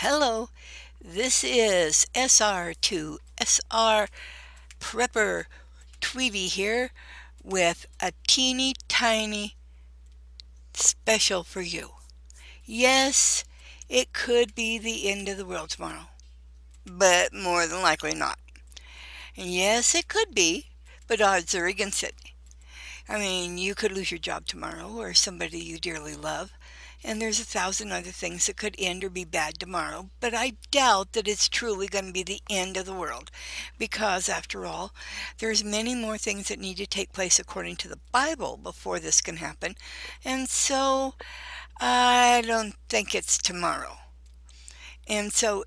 Hello, this is SR2SR Prepper Tweetie here with a teeny tiny special for you. Yes, it could be the end of the world tomorrow, but more than likely not. And yes, it could be, but odds are against it. I mean, you could lose your job tomorrow or somebody you dearly love, and there's 1,000 other things that could end or be bad tomorrow, but I doubt that it's truly going to be the end of the world because, after all, there's many more things that need to take place according to the Bible before this can happen, and so I don't think it's tomorrow. And so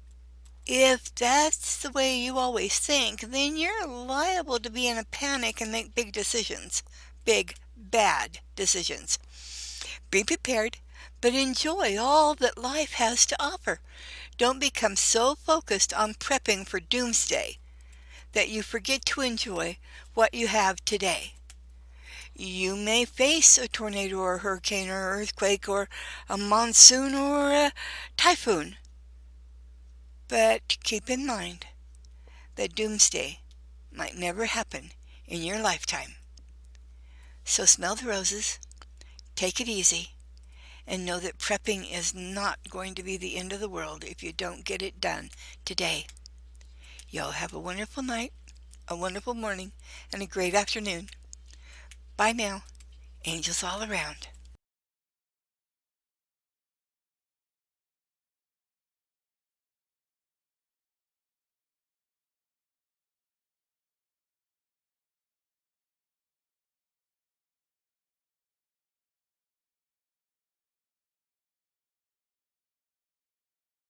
if that's the way you always think, then you're liable to be in a panic and make big decisions. Big, bad decisions. Be prepared, but enjoy all that life has to offer. Don't become so focused on prepping for doomsday that you forget to enjoy what you have today. You may face a tornado or a hurricane or earthquake or a monsoon or a typhoon. But keep in mind that doomsday might never happen in your lifetime. So smell the roses, take it easy, and know that prepping is not going to be the end of the world if you don't get it done today. Y'all have a wonderful night, a wonderful morning, and a great afternoon. Bye now. Angels all around.